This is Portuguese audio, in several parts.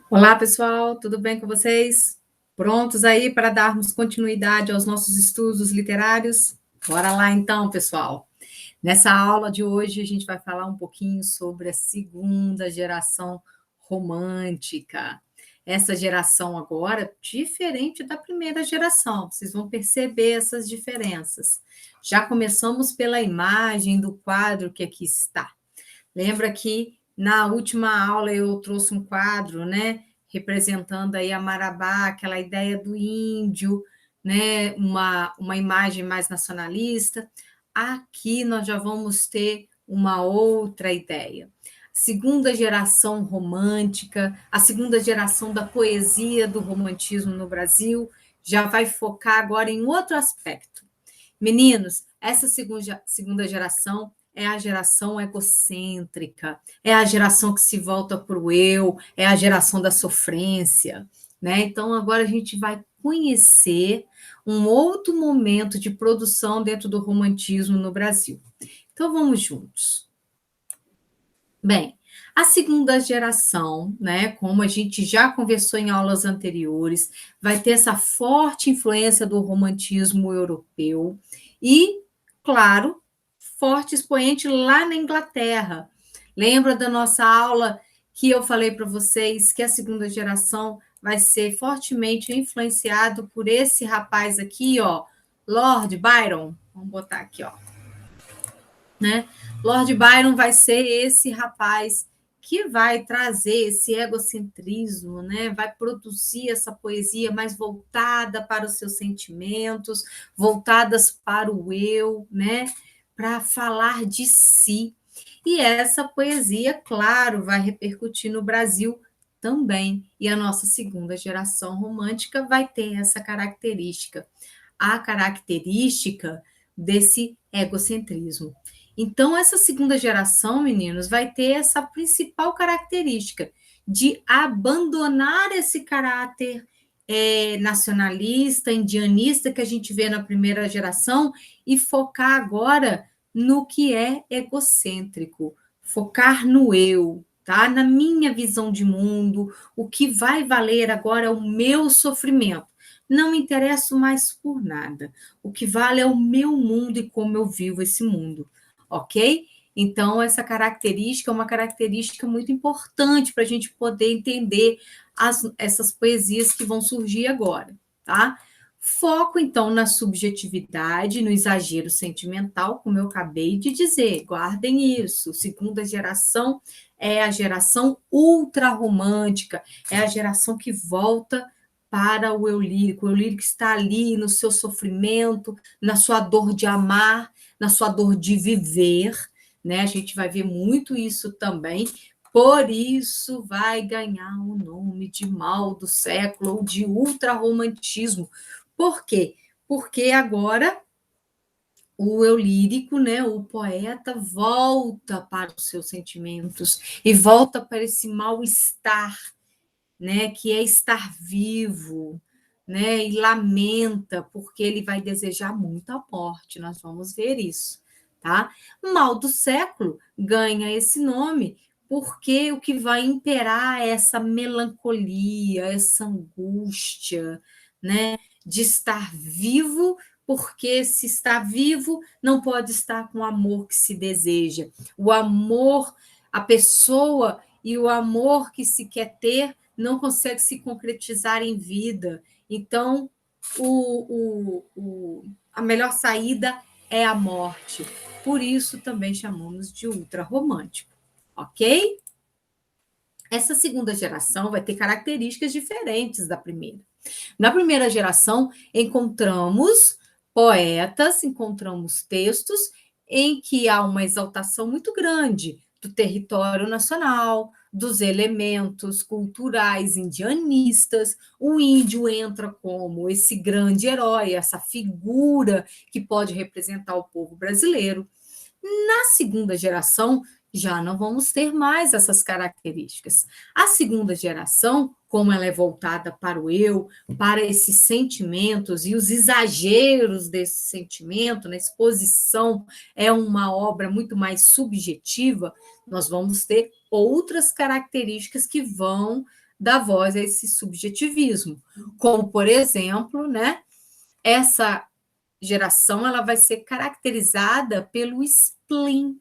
Olá, pessoal, tudo bem com vocês? Prontos aí para darmos continuidade aos nossos estudos literários? Bora lá então, pessoal. Nessa aula de hoje, a gente vai falar um pouquinho sobre a segunda geração romântica. Essa geração agora, diferente da primeira geração, vocês vão perceber essas diferenças. Já começamos pela imagem do quadro que aqui está. Lembra que na última aula eu trouxe um quadro, né, representando aí a Marabá, aquela ideia do índio, né, uma imagem mais nacionalista. Aqui nós já vamos ter uma outra ideia. Segunda geração romântica, a segunda geração da poesia do romantismo no Brasil, já vai focar agora em outro aspecto. Meninos, essa segunda geração é a geração egocêntrica, é a geração que se volta para o eu, é a geração da sofrência, né? Então, agora a gente vai conhecer um outro momento de produção dentro do romantismo no Brasil. Então, vamos juntos. Bem, a segunda geração, né, como a gente já conversou em aulas anteriores, vai ter essa forte influência do romantismo europeu e, claro, forte expoente lá na Inglaterra. Lembra da nossa aula que eu falei para vocês que a segunda geração vai ser fortemente influenciado por esse rapaz aqui, ó, Lord Byron. Vamos botar aqui, ó, né? Lord Byron vai ser esse rapaz que vai trazer esse egocentrismo, né? Vai produzir essa poesia mais voltada para os seus sentimentos, voltadas para o eu, né? Para falar de si. E essa poesia, claro, vai repercutir no Brasil também. E a nossa segunda geração romântica vai ter essa característica, a característica desse egocentrismo. Então, essa segunda geração, meninos, vai ter essa principal característica de abandonar esse caráter nacionalista, indianista que a gente vê na primeira geração e focar agora no que é egocêntrico, focar no eu, tá? Na minha visão de mundo, o que vai valer agora é o meu sofrimento. Não me interesso mais por nada. O que vale é o meu mundo e como eu vivo esse mundo, ok? Então, essa característica é uma característica muito importante para a gente poder entender essas poesias que vão surgir agora, tá? Foco, então, na subjetividade, no exagero sentimental, como eu acabei de dizer, guardem isso. Segunda geração é a geração ultrarromântica, é a geração que volta para o eu lírico. O eu lírico está ali no seu sofrimento, na sua dor de amar, na sua dor de viver, né? A gente vai ver muito isso também. Por isso vai ganhar o nome de mal do século ou de ultrarromantismo. Por quê? Porque agora o eu lírico, né, o poeta, volta para os seus sentimentos e volta para esse mal-estar, né, que é estar vivo, né, e lamenta porque ele vai desejar muito a morte. Nós vamos ver isso, tá? Mal do século ganha esse nome porque o que vai imperar é essa melancolia, essa angústia, né, de estar vivo, porque se está vivo não pode estar com o amor que se deseja. O amor, a pessoa e o amor que se quer ter não consegue se concretizar em vida. Então, a melhor saída é a morte. Por isso também chamamos de ultrarromântico, ok? Essa segunda geração vai ter características diferentes da primeira. Na primeira geração, encontramos poetas, encontramos textos em que há uma exaltação muito grande do território nacional, dos elementos culturais indianistas. O índio entra como esse grande herói, essa figura que pode representar o povo brasileiro. Na segunda geração, já não vamos ter mais essas características. A segunda geração, como ela é voltada para o eu, para esses sentimentos e os exageros desse sentimento, na exposição, é uma obra muito mais subjetiva, nós vamos ter outras características que vão dar voz a esse subjetivismo. Como, por exemplo, né, essa geração ela vai ser caracterizada pelo spleen,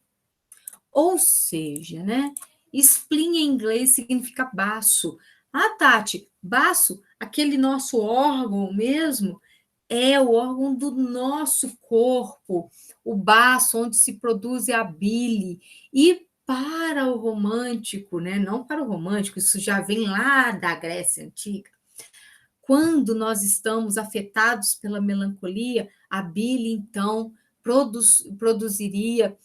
ou seja, né, spleen em inglês significa baço. Ah, Tati, baço, aquele nosso órgão mesmo, é o órgão do nosso corpo, o baço onde se produz a bile. E para o romântico, né, não para o romântico, isso já vem lá da Grécia Antiga, quando nós estamos afetados pela melancolia, a bile, então, produziria,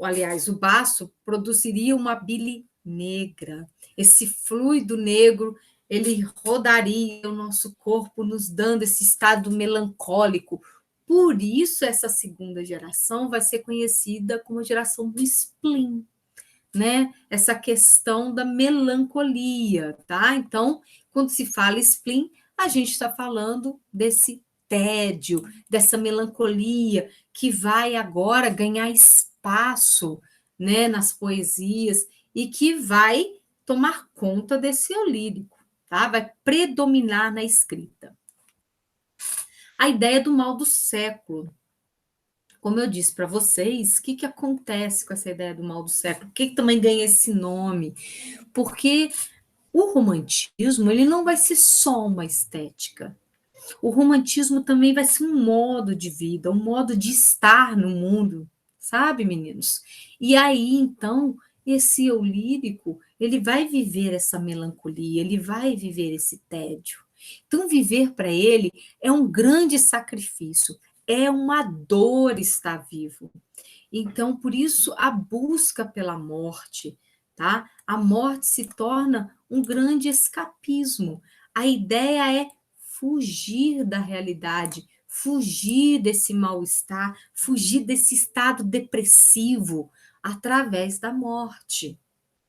aliás, o baço produziria uma bile negra. Esse fluido negro, ele rodaria o nosso corpo, nos dando esse estado melancólico. Por isso, essa segunda geração vai ser conhecida como a geração do spleen, né? Essa questão da melancolia, tá? Então, quando se fala spleen, a gente está falando desse tédio, dessa melancolia que vai agora ganhar espaço, né, nas poesias e que vai tomar conta desse eu lírico, tá? Vai predominar na escrita. A ideia do mal do século. Como eu disse para vocês, o que acontece com essa ideia do mal do século? Por que também ganha esse nome? Porque o romantismo ele não vai ser só uma estética. O romantismo também vai ser um modo de vida, um modo de estar no mundo, sabe, meninos? E aí, então, esse eu lírico, ele vai viver essa melancolia, ele vai viver esse tédio. Então, viver para ele é um grande sacrifício, é uma dor estar vivo. Então, por isso, a busca pela morte, tá? A morte se torna um grande escapismo. A ideia é fugir da realidade, fugir desse mal-estar, fugir desse estado depressivo através da morte,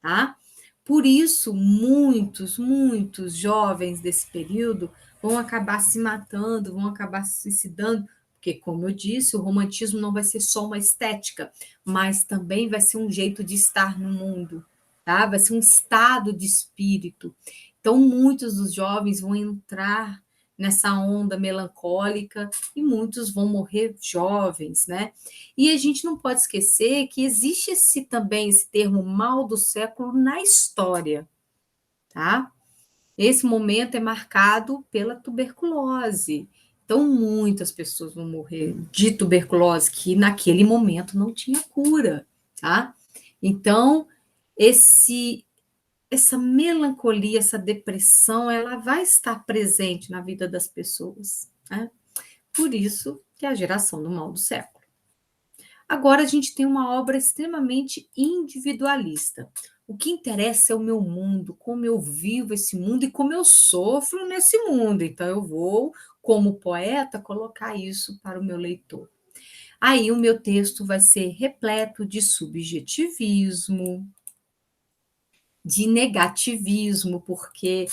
tá? Por isso, muitos jovens desse período vão acabar se matando, vão acabar se suicidando, porque, como eu disse, o romantismo não vai ser só uma estética, mas também vai ser um jeito de estar no mundo, tá? Vai ser um estado de espírito. Então, muitos dos jovens vão entrar nessa onda melancólica e muitos vão morrer jovens, né? E a gente não pode esquecer que existe também esse termo mal do século na história, tá? Esse momento é marcado pela tuberculose. Então, muitas pessoas vão morrer de tuberculose que naquele momento não tinha cura, tá? Então, essa melancolia, essa depressão, ela vai estar presente na vida das pessoas, né? Por isso que é a geração do mal do século. Agora a gente tem uma obra extremamente individualista. O que interessa é o meu mundo, como eu vivo esse mundo e como eu sofro nesse mundo. Então eu vou, como poeta, colocar isso para o meu leitor. Aí o meu texto vai ser repleto de subjetivismo, de negativismo, porque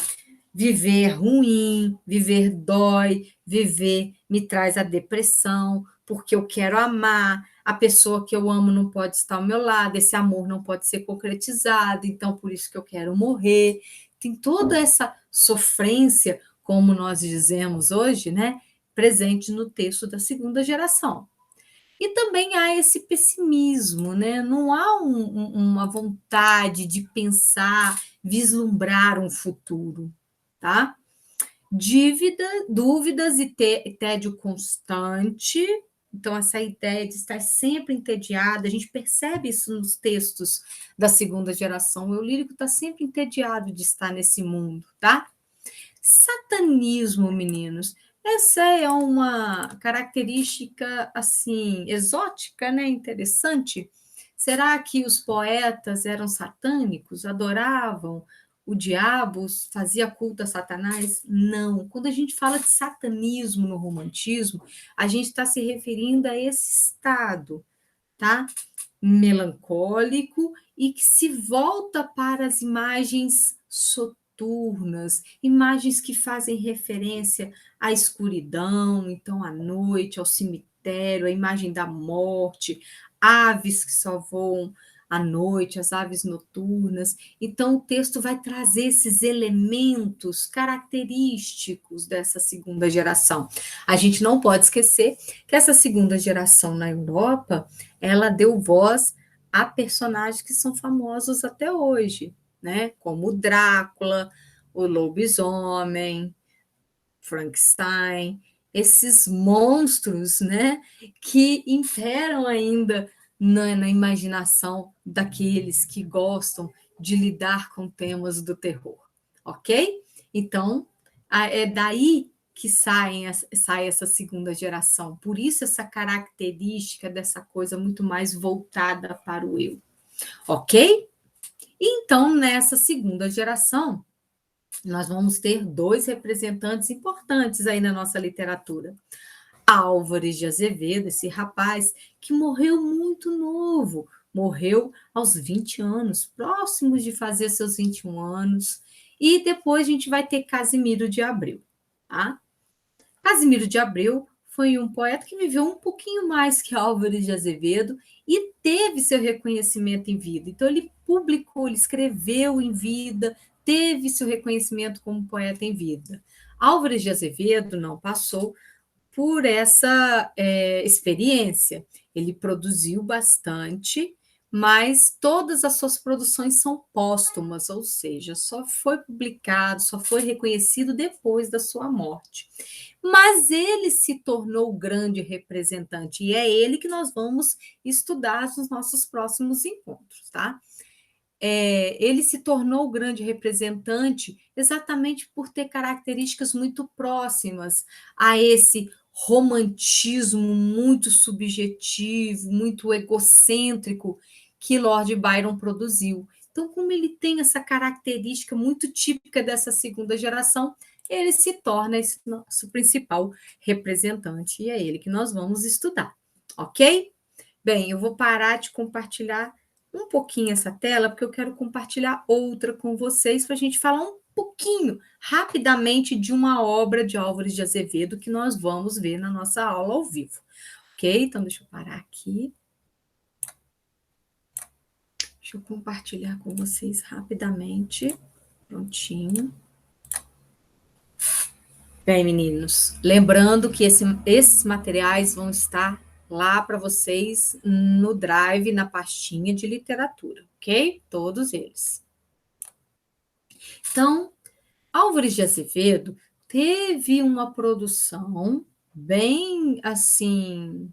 viver é ruim, viver dói, viver me traz a depressão, porque eu quero amar, a pessoa que eu amo não pode estar ao meu lado, esse amor não pode ser concretizado, então por isso que eu quero morrer. Tem toda essa sofrência, como nós dizemos hoje, né, presente no texto da segunda geração. E também há esse pessimismo, né? Não há uma vontade de pensar, vislumbrar um futuro, tá? Dúvidas e tédio constante. Então, essa ideia de estar sempre entediado, a gente percebe isso nos textos da segunda geração. O eu lírico está sempre entediado de estar nesse mundo, tá? Satanismo, meninos. Essa é uma característica assim exótica, né? Interessante. Será que os poetas eram satânicos, adoravam o diabo, fazia culto a Satanás? Não. Quando a gente fala de satanismo no romantismo, a gente está se referindo a esse estado, tá? Melancólico e que se volta para as imagens soturnas, imagens que fazem referência à escuridão, então à noite, ao cemitério, a imagem da morte, aves que só voam à noite, as aves noturnas. Então, o texto vai trazer esses elementos característicos dessa segunda geração. A gente não pode esquecer que essa segunda geração na Europa, ela deu voz a personagens que são famosos até hoje, né? Como o Drácula, o lobisomem, Frankenstein, esses monstros, né, que imperam ainda na imaginação daqueles que gostam de lidar com temas do terror, ok? Então, é daí que sai essa segunda geração. Por isso, essa característica dessa coisa muito mais voltada para o eu, ok? Então, nessa segunda geração, nós vamos ter dois representantes importantes aí na nossa literatura. Álvares de Azevedo, esse rapaz que morreu muito novo, morreu aos 20 anos, próximos de fazer seus 21 anos. E depois a gente vai ter Casimiro de Abreu, tá? Casimiro de Abreu foi um poeta que viveu um pouquinho mais que Álvares de Azevedo e teve seu reconhecimento em vida. Então, ele publicou, ele escreveu em vida, teve seu reconhecimento como poeta em vida. Álvares de Azevedo não passou por essa experiência. Ele produziu bastante, mas todas as suas produções são póstumas, ou seja, só foi publicado, só foi reconhecido depois da sua morte. Mas ele se tornou o grande representante, e é ele que nós vamos estudar nos nossos próximos encontros, tá? Ele se tornou o grande representante exatamente por ter características muito próximas a esse romantismo muito subjetivo, muito egocêntrico que Lord Byron produziu. Então, como ele tem essa característica muito típica dessa segunda geração, ele se torna esse nosso principal representante, e é ele que nós vamos estudar, ok? Bem, eu vou parar de compartilhar um pouquinho essa tela, porque eu quero compartilhar outra com vocês para a gente falar um pouquinho, rapidamente, de uma obra de Álvares de Azevedo que nós vamos ver na nossa aula ao vivo. Ok? Então, deixa eu parar aqui. Deixa eu compartilhar com vocês rapidamente. Prontinho. Bem, meninos, lembrando que esses materiais vão estar lá para vocês no Drive, na pastinha de literatura, ok? Todos eles. Então, Álvares de Azevedo teve uma produção bem assim,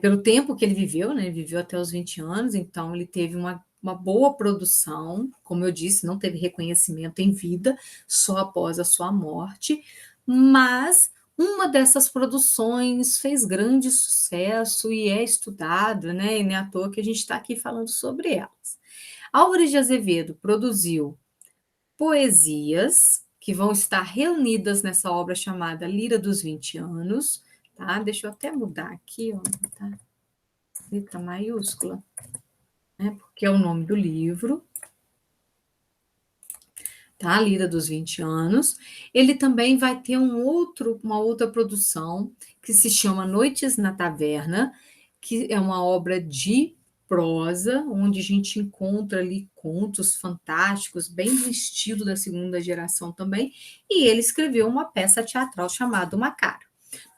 pelo tempo que ele viveu, né? Ele viveu até os 20 anos, então ele teve uma boa produção, como eu disse, não teve reconhecimento em vida, só após a sua morte, mas uma dessas produções fez grande sucesso e é estudado, né? E não é à toa que a gente está aqui falando sobre elas. Álvares de Azevedo produziu poesias que vão estar reunidas nessa obra chamada Lira dos 20 Anos, tá? Deixa eu até mudar aqui, ó, tá? Letra maiúscula, né? Porque é o nome do livro, tá? Lira dos 20 Anos. Ele também vai ter uma outra produção que se chama Noites na Taverna, que é uma obra de prosa, onde a gente encontra ali contos fantásticos, bem do estilo da segunda geração também, e ele escreveu uma peça teatral chamada Macaro.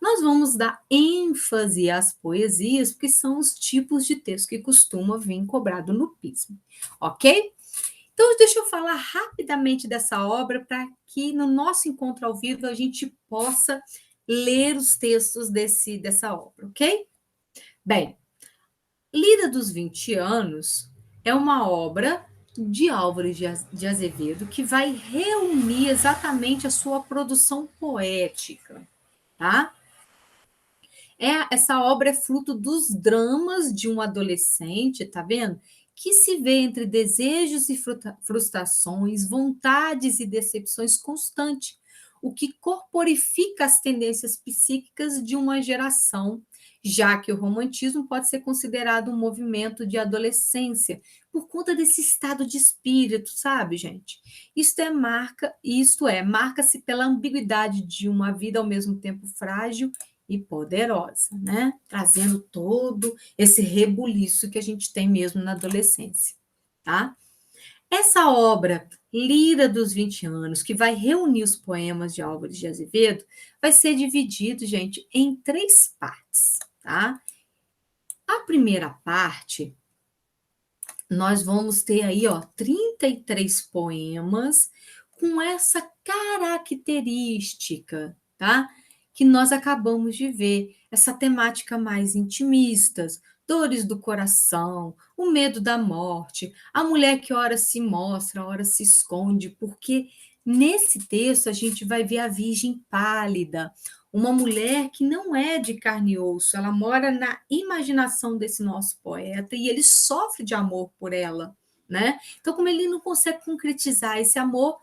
Nós vamos dar ênfase às poesias, porque são os tipos de texto que costuma vir cobrado no PISM, ok? Então, deixa eu falar rapidamente dessa obra para que no nosso encontro ao vivo a gente possa ler os textos dessa obra, ok? Bem, Lira dos 20 Anos é uma obra de Álvares de Azevedo que vai reunir exatamente a sua produção poética, tá? Essa obra é fruto dos dramas de um adolescente, tá vendo? Que se vê entre desejos e frustrações, vontades e decepções constantes, o que corporifica as tendências psíquicas de uma geração, já que o romantismo pode ser considerado um movimento de adolescência, por conta desse estado de espírito, sabe, gente? Marca-se pela ambiguidade de uma vida ao mesmo tempo frágil e poderosa, né? Trazendo todo esse rebuliço que a gente tem mesmo na adolescência, tá? Essa obra, Lira dos 20 anos, que vai reunir os poemas de Álvares de Azevedo, vai ser dividido, gente, em 3 partes, tá? A primeira parte, nós vamos ter aí, ó, 33 poemas com essa característica, tá? Que nós acabamos de ver, essa temática mais intimistas, dores do coração, o medo da morte, a mulher que ora se mostra, ora se esconde, porque nesse texto a gente vai ver a Virgem pálida, uma mulher que não é de carne e osso, ela mora na imaginação desse nosso poeta e ele sofre de amor por ela, né? Então, como ele não consegue concretizar esse amor,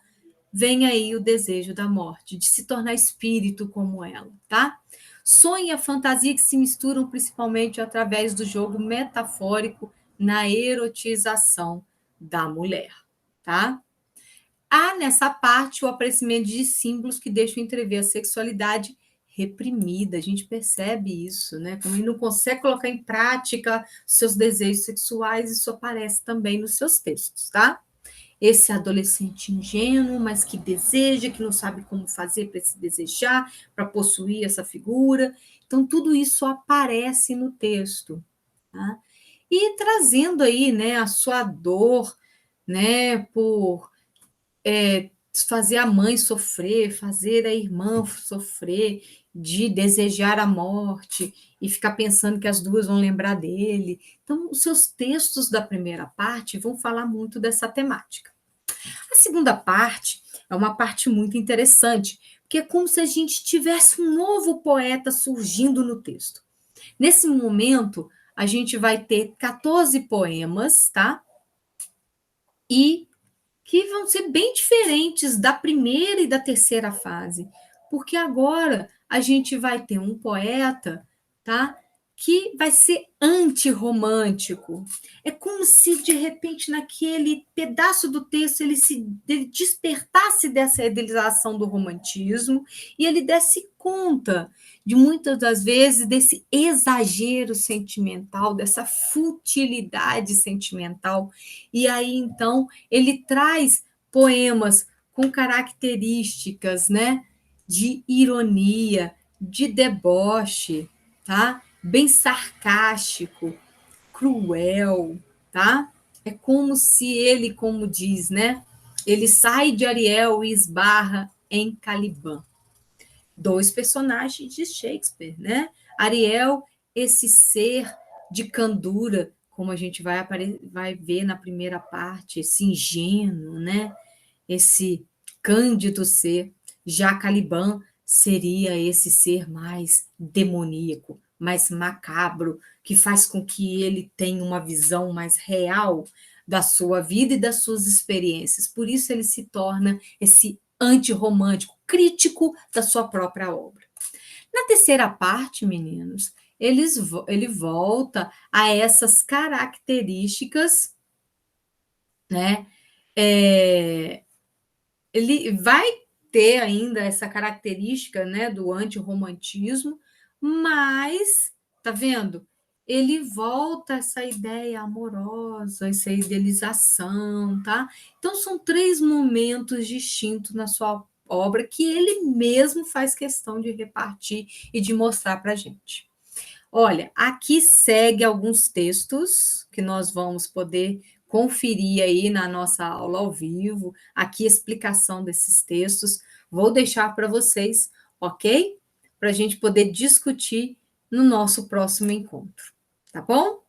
vem aí o desejo da morte, de se tornar espírito como ela, tá? Sonho e a fantasia que se misturam principalmente através do jogo metafórico na erotização da mulher, tá? Há nessa parte o aparecimento de símbolos que deixam entrever a sexualidade reprimida. A gente percebe isso, né? Como ele não consegue colocar em prática seus desejos sexuais, isso aparece também nos seus textos, tá? Esse adolescente ingênuo, mas que deseja, que não sabe como fazer para se desejar, para possuir essa figura. Então, tudo isso aparece no texto, tá? E trazendo aí, né, a sua dor, né, por fazer a mãe sofrer, fazer a irmã sofrer, de desejar a morte e ficar pensando que as duas vão lembrar dele. Então, os seus textos da primeira parte vão falar muito dessa temática. A segunda parte é uma parte muito interessante, porque é como se a gente tivesse um novo poeta surgindo no texto. Nesse momento, a gente vai ter 14 poemas, tá? E que vão ser bem diferentes da primeira e da terceira fase, porque agora a gente vai ter um poeta, tá? Que vai ser antirromântico. É como se de repente naquele pedaço do texto ele despertasse dessa idealização do romantismo e ele desse conta de muitas das vezes desse exagero sentimental, dessa futilidade sentimental. E aí então ele traz poemas com características, né, de ironia, de deboche, tá? Bem sarcástico, cruel, tá? É como se ele, como diz, né, ele sai de Ariel e esbarra em Caliban. 2 personagens de Shakespeare, né? Ariel, esse ser de candura, como a gente vai ver na primeira parte, esse ingênuo, né? Esse cândido ser. Já Caliban seria esse ser mais demoníaco, mais macabro, que faz com que ele tenha uma visão mais real da sua vida e das suas experiências. Por isso ele se torna esse antirromântico, crítico da sua própria obra. Na terceira parte, meninos, ele volta a essas características, né? Ele vai ter ainda essa característica, né, do antirromantismo, mas, tá vendo? Ele volta a essa ideia amorosa, essa idealização, tá? Então, são 3 momentos distintos na sua obra que ele mesmo faz questão de repartir e de mostrar para a gente. Olha, aqui segue alguns textos que nós vamos poder conferir aí na nossa aula ao vivo, aqui a explicação desses textos. Vou deixar para vocês, ok? Para a gente poder discutir no nosso próximo encontro, tá bom?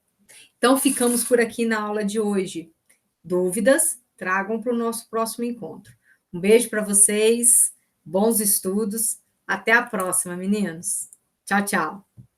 Então, ficamos por aqui na aula de hoje. Dúvidas? Tragam para o nosso próximo encontro. Um beijo para vocês, bons estudos. Até a próxima, meninos. Tchau, tchau.